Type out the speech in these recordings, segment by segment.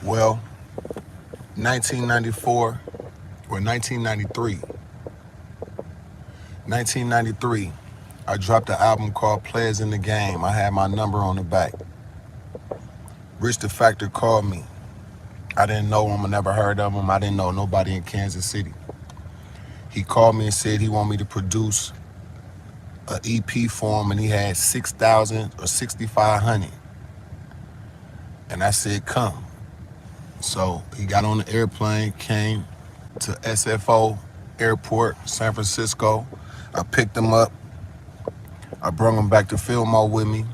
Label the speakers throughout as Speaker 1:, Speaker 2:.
Speaker 1: Well, 1994 or 1993, I dropped an album called Players in the Game. I had my number on the back. Rich the Factor called me. I didn't know him, I never heard of him. I didn't know nobody in Kansas City. He called me and said he wanted me to produce an EP for him, and he had 6,000 or 6,500. And I said, come. So he got on the airplane, came to SFO Airport, San Francisco. I picked him up. I brought him back to Fillmore with me.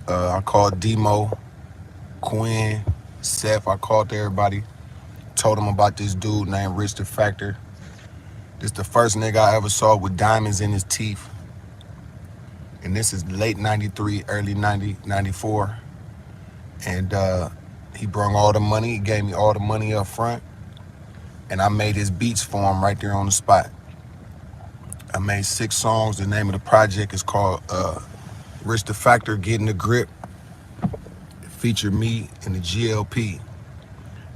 Speaker 1: I called Demo, Quinn, Seth. I called everybody. Told him about this dude named Rich the Factor. This the first nigga I ever saw with diamonds in his teeth. And this is late 93, early 90, 94. And he brought all the money. He gave me all the money up front. And I made his beats for him right there on the spot. I made 6 songs. The name of the project is called Rich the Factor Getting the Grip. It featured me and the GLP.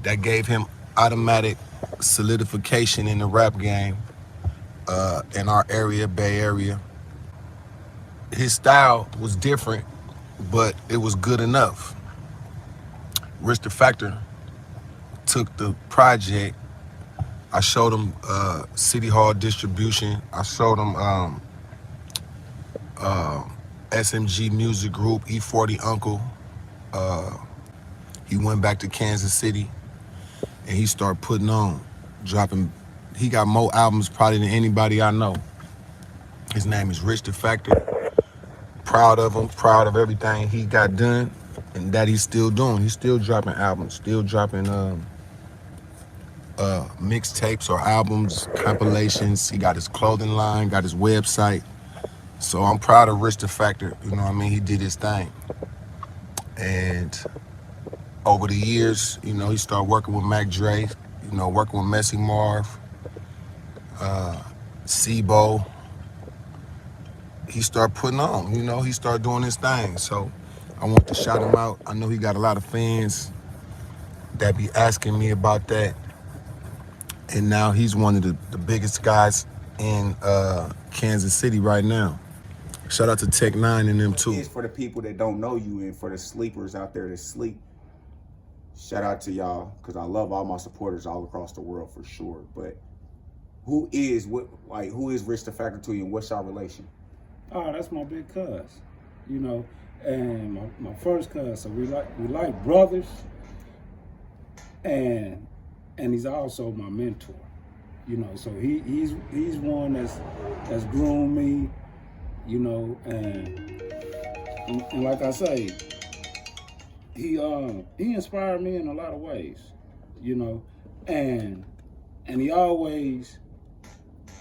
Speaker 1: That gave him automatic solidification in the rap game in our area, Bay Area. His style was different, but it was good enough. Rich the Factor took the project. I showed him City Hall distribution. I showed him SMG Music Group, E40 Uncle. He went back to Kansas City and he started putting on, dropping. He got more albums probably than anybody I know. His name is Rich the Factor. Proud of him, proud of everything he got done and that he's still doing. He's still dropping albums, still dropping mixtapes or albums, compilations. He got his clothing line, got his website. So I'm proud of Rich the Factor. You know what I mean? He did his thing. And over the years, you know, he started working with Mac Dre, you know, working with Messy Marv, Sibo. He started putting on, you know, he started doing his thing. So I want to shout him out. I know he got a lot of fans that be asking me about that. And now he's one of the biggest guys in Kansas City right now. Shout out to Tech Nine and them too.
Speaker 2: It's for the people that don't know you and for the sleepers out there that sleep. Shout out to y'all, because I love all my supporters all across the world for sure. But who is Rich the Factor to you, and what's our relation?
Speaker 3: Oh, that's my big cuz, you know, and my first cuz. So we like brothers, and he's also my mentor, you know. So he's one that's groomed me, you know, and like I say, he inspired me in a lot of ways, you know, and he always,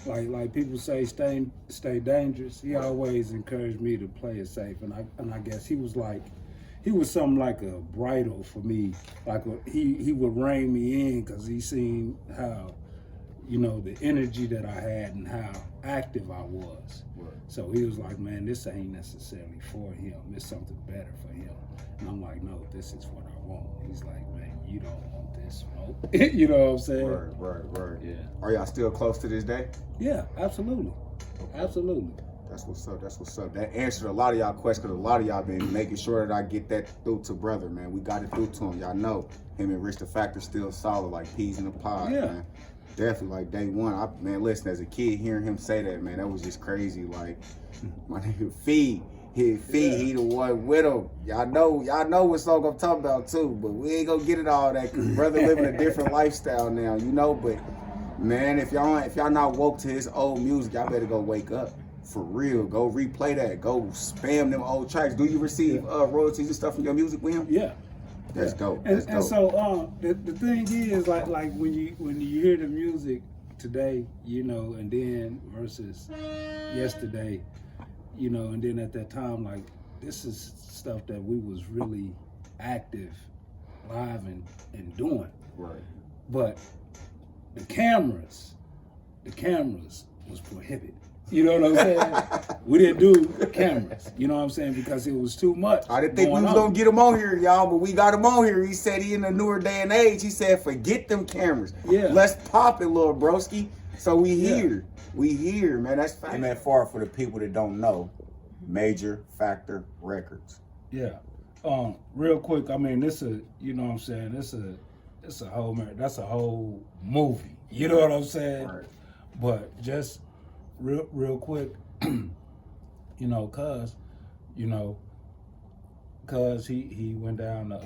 Speaker 3: like people say, stay dangerous. He always encouraged me to play it safe, and I guess he was something like a bridle for me. Like he would rein me in because he seen how, you know, the energy that I had and how active I was. Right. So he was like, man, this ain't necessarily for him. It's something better for him. And I'm like, no, this is what I want. He's like, man, you don't want this smoke. You know what I'm saying?
Speaker 2: Right.
Speaker 3: Yeah.
Speaker 2: Are y'all still close to this day?
Speaker 3: Yeah, absolutely. Absolutely.
Speaker 2: That's what's up. That answered a lot of y'all questions, because a lot of y'all been making sure that I get that through to brother, man. We got it through to him. Y'all know him and Rich the Factor still solid like peas in a pod,
Speaker 3: Yeah.
Speaker 2: man. Definitely, like day one. Man, listen, as a kid, hearing him say that, man, that was just crazy. Like, my nigga Fee, he the one with him. Y'all know what song I'm talking about too, but we ain't gonna get it all that, because brother living a different lifestyle now, you know. But man, if y'all not woke to his old music, y'all better go wake up. For real, go replay that. Go spam them old tracks. Do you receive royalties and stuff from your music with him?
Speaker 3: Yeah.
Speaker 2: That's dope.
Speaker 3: And so the thing is, like when you hear the music today, you know, and then versus yesterday, you know, and then at that time, like, this is stuff that we was really active, live and doing.
Speaker 2: Right.
Speaker 3: But the cameras was prohibited. You know what I'm saying? We didn't do cameras. You know what I'm saying? Because it was too much.
Speaker 2: I didn't think we was gonna get him on here, y'all, but we got him on here. He said he in a newer day and age. He said, forget them cameras.
Speaker 3: Yeah.
Speaker 2: Let's pop it, little broski. So we
Speaker 3: Yeah.
Speaker 2: here. We here, man. That's fine. And that far for the people that don't know, Major Factor Records.
Speaker 3: Yeah. Real quick, I mean, this a, you know what I'm saying? It's a whole, that's a whole movie. You know what I'm saying?
Speaker 2: Right.
Speaker 3: But just real quick, you know, cause he went down to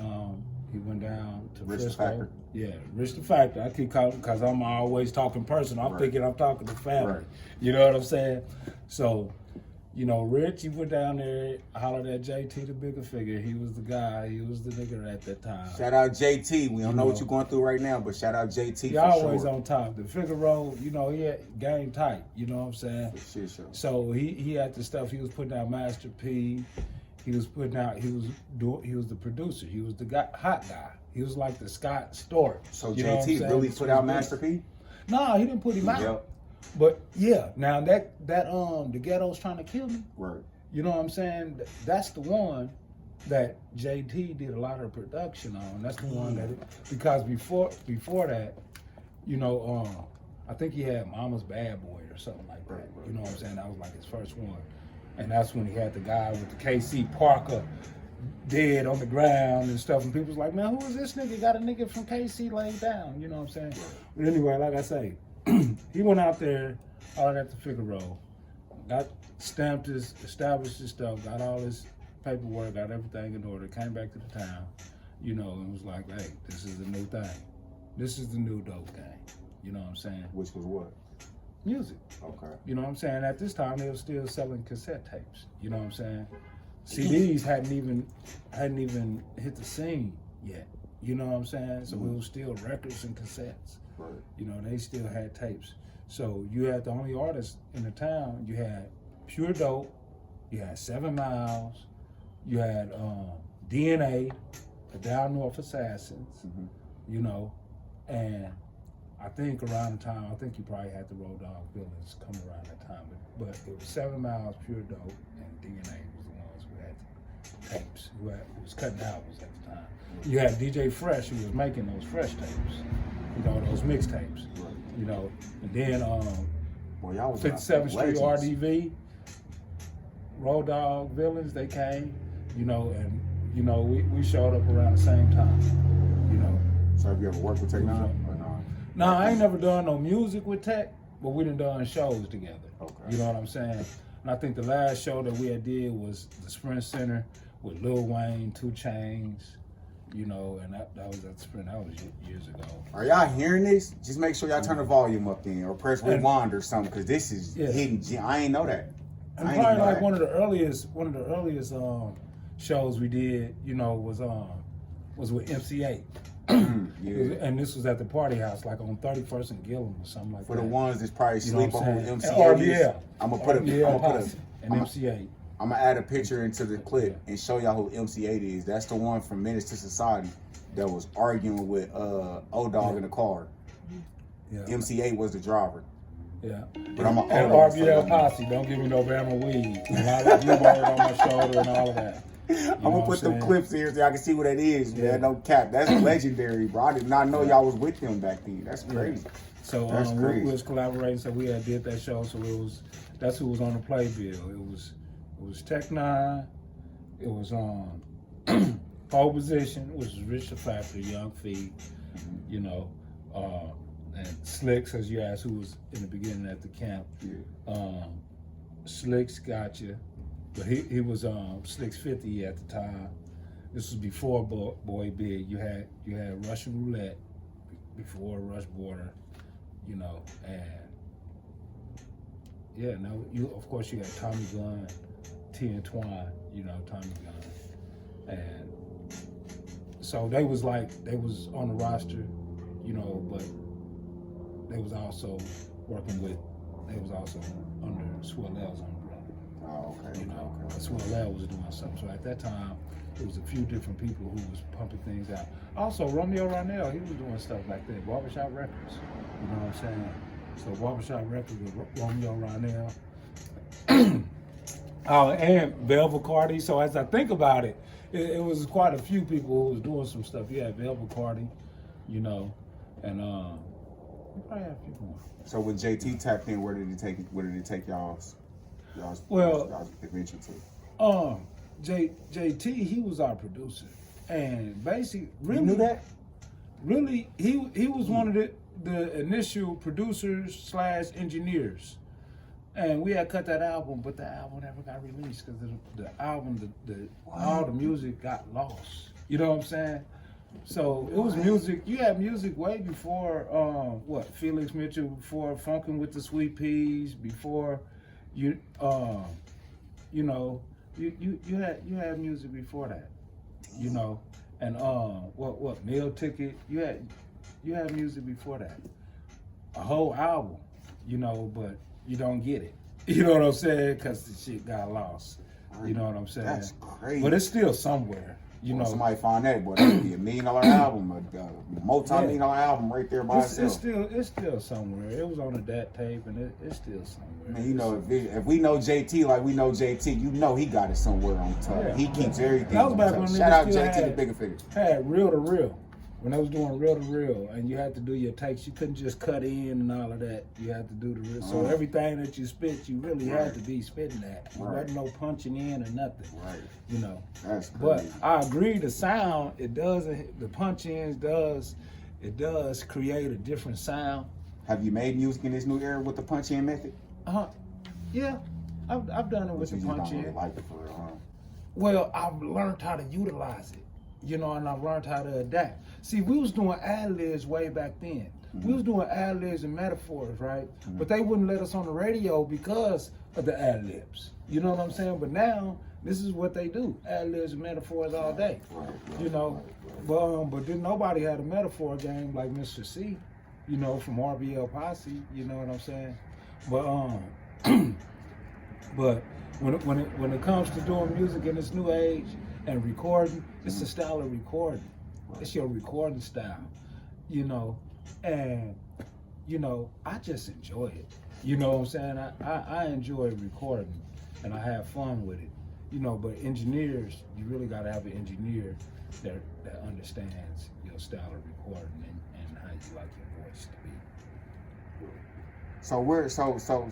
Speaker 2: Rich the
Speaker 3: Frisco.
Speaker 2: Factor.
Speaker 3: Yeah, Rich the Factor. I keep calling because I'm always talking personal. I'm
Speaker 2: Right.
Speaker 3: thinking I'm talking to family.
Speaker 2: Right.
Speaker 3: You know what I'm saying? So, you know, Rich, he went down there, hollered at JT, the bigger figure. He was the guy. He was the nigga at that time.
Speaker 2: Shout out JT. We don't know what
Speaker 3: know.
Speaker 2: you're going through right now, but shout out JT
Speaker 3: He
Speaker 2: for
Speaker 3: always
Speaker 2: sure.
Speaker 3: on top. The Figaro, you know, he had game tight. You know what I'm saying?
Speaker 2: For shit show.
Speaker 3: So he had the stuff. He was putting out Master P. He was putting out. He was the producer. He was the hot guy. He was like the Scott Storch.
Speaker 2: So
Speaker 3: You know what I'm
Speaker 2: JT
Speaker 3: saying?
Speaker 2: really
Speaker 3: This
Speaker 2: put
Speaker 3: was
Speaker 2: out
Speaker 3: big.
Speaker 2: Master P?
Speaker 3: No, he didn't put him out.
Speaker 2: Yep.
Speaker 3: But yeah, now that the Ghetto's Trying to Kill Me.
Speaker 2: Right.
Speaker 3: You know what I'm saying? That's the one that JT did a lot of production on. That's the one that because before that, you know, I think he had Mama's Bad Boy or something like that.
Speaker 2: Right.
Speaker 3: You know what I'm saying? That was like his first one. And that's when he had the guy with the KC Parker dead on the ground and stuff. And people was like, man, who is this nigga? Got a nigga from KC laid down. You know what I'm saying? But anyway, like I say, he went out there, all at the Figaro, got stamped his, established his stuff, got all his paperwork, got everything in order, came back to the town, you know, and was like, hey, this is the new thing. This is the new dope game. You know what I'm saying?
Speaker 2: Which was what?
Speaker 3: Music.
Speaker 2: Okay.
Speaker 3: You know what I'm saying? At this time, they were still selling cassette tapes. You know what I'm saying? CDs hadn't even hit the scene yet. You know what I'm saying? So it was still records and cassettes.
Speaker 2: Right.
Speaker 3: You know, they still had tapes. So you had the only artists in the town. You had Pure Dope. You had 7 Miles. You had DNA, the Down North Assassins. You know, and I think around the time, I think you probably had the Road Dog Villains come around that time. But it was 7 Miles, Pure Dope, and DNA was the ones who had the tapes, who was cutting albums at the time. You had DJ Fresh, who was making those Fresh tapes, you know, those mixtapes, you know. And then
Speaker 2: Well, y'all was
Speaker 3: 57th Street
Speaker 2: legends.
Speaker 3: RDV, Road Dog Villains, they came, you know, and, you know, we showed up around the same time, you know.
Speaker 2: So have you ever worked with Tech Nine or no?
Speaker 3: No, I ain't never done no music with Tech, but we done shows together.
Speaker 2: Okay.
Speaker 3: You know what I'm saying? And I think the last show that we had did was the Sprint Center with Lil Wayne, 2 Chainz, you know, and that was at the Sprint. That was years ago.
Speaker 2: Are y'all hearing this? Just make sure y'all turn the volume up then, or press rewind or something, because this is hidden. I ain't know that.
Speaker 3: And
Speaker 2: I ain't
Speaker 3: probably
Speaker 2: know
Speaker 3: like
Speaker 2: that.
Speaker 3: one of the earliest shows we did, you know, was with MC8.
Speaker 2: Yeah.
Speaker 3: And this was at the Party House, like on 31st and Gillum or something like
Speaker 2: For
Speaker 3: that.
Speaker 2: the ones that's probably
Speaker 3: You know
Speaker 2: sleep
Speaker 3: what
Speaker 2: on
Speaker 3: I'm
Speaker 2: who
Speaker 3: saying?
Speaker 2: MC8 is,
Speaker 3: RBL.
Speaker 2: I'm gonna put
Speaker 3: and MC8.
Speaker 2: I'm gonna add a picture into the clip and show y'all who MC8 is. That's the one from Menace to Society that was arguing with O-Dog in the car.
Speaker 3: Yeah.
Speaker 2: MC8 was the driver.
Speaker 3: Yeah.
Speaker 2: But I'm
Speaker 3: And
Speaker 2: an
Speaker 3: RBL Posse, don't give me no Bama weed. And I got blue bird on my shoulder and all of that.
Speaker 2: I'm gonna put them clips here so y'all can see what that is, man. No cap. That's legendary, bro. I did not know y'all was with them back then. That's crazy.
Speaker 3: So
Speaker 2: That's
Speaker 3: we
Speaker 2: crazy.
Speaker 3: was collaborating, so we had did that show. So that's who was on the playbill. It was Tech Nine. It was Pole Position, which was Rich the Factor, Young Feet, you know, and Slicks, as you asked, who was in the beginning at the camp.
Speaker 2: Yeah.
Speaker 3: Slicks got you, but he was Slicks 50 at the time. This was before Boy Big. You had Russian Roulette before Rush Border, you know, and yeah, no, of course you got Tommy Gunn, T and Twine, you know, Tommy Gunn, and so they was on the roster, you know, but they was also under Swell L's umbrella.
Speaker 2: Oh, okay.
Speaker 3: You know, Swell L was doing something. So at that time, there was a few different people who was pumping things out. Also, Romeo Ronell, he was doing stuff like that. Barbershop Records, you know what I'm saying? So Barbershop Records with Romeo Ronell, And Velvet Cardi. So as I think about it, it was quite a few people who was doing some stuff. You had Velvet Cardi, you know, and we probably had a few more.
Speaker 2: So when JT tapped in, where did it take y'all's adventure to?
Speaker 3: JT, he was our producer, and basically, really,
Speaker 2: You knew that?
Speaker 3: really, he was one of the initial producers / engineers. And we had cut that album, but the album never got released because the album, all the music got lost. You know what I'm saying? So it was music. You had music way before Felix Mitchell, before Funkin' with the Sweet Peas, before you had music before that. You know, and what Meal Ticket? You had music before that. A whole album, you know, but you don't get it. You know what I'm saying? Because the shit got lost. You know what I'm saying?
Speaker 2: That's crazy.
Speaker 3: But it's still somewhere. You know,
Speaker 2: somebody find that, boy, that would be $1 million album, a multi-million-dollar album right there by itself.
Speaker 3: It's still somewhere. It was on a DAT tape, and it's still somewhere.
Speaker 2: Man, you know, if we know JT like we know JT, you know he got it somewhere on top.
Speaker 3: Yeah.
Speaker 2: He keeps everything.
Speaker 3: That was back
Speaker 2: on
Speaker 3: when
Speaker 2: top. Shout out
Speaker 3: niggas still
Speaker 2: JT the bigger figure.
Speaker 3: Had reel to reel. When I was doing reel to reel, and you had to do your takes, you couldn't just cut in and all of that. You had to do the reel. So everything that you spit, you really had to be spitting that. There wasn't no punching in or nothing.
Speaker 2: Right.
Speaker 3: You know.
Speaker 2: That's
Speaker 3: But
Speaker 2: crazy.
Speaker 3: I agree, the sound, the punch ins does create a different sound.
Speaker 2: Have you made music in this new era with the punch-in method?
Speaker 3: Yeah, I've done it with
Speaker 2: You
Speaker 3: the
Speaker 2: just
Speaker 3: punch
Speaker 2: don't
Speaker 3: in.
Speaker 2: really like it for real, huh?
Speaker 3: Well, I've learned how to utilize it, you know, and I've learned how to adapt. See, we was doing ad-libs way back then. We was doing ad-libs and metaphors, right? But they wouldn't let us on the radio because of the ad-libs. You know what I'm saying? But now, this is what they do. Ad-libs and metaphors all day. You know? But then nobody had a metaphor game like Mr. C, you know, from RBL Posse, you know what I'm saying? But but when it comes to doing music in this new age and recording, it's a style of recording. It's your recording style, you know, and you know, I just enjoy it. You know what I'm saying? I enjoy recording and I have fun with it. You know, but engineers, you really gotta have an engineer that understands your style of recording and how you like your voice to be.
Speaker 2: So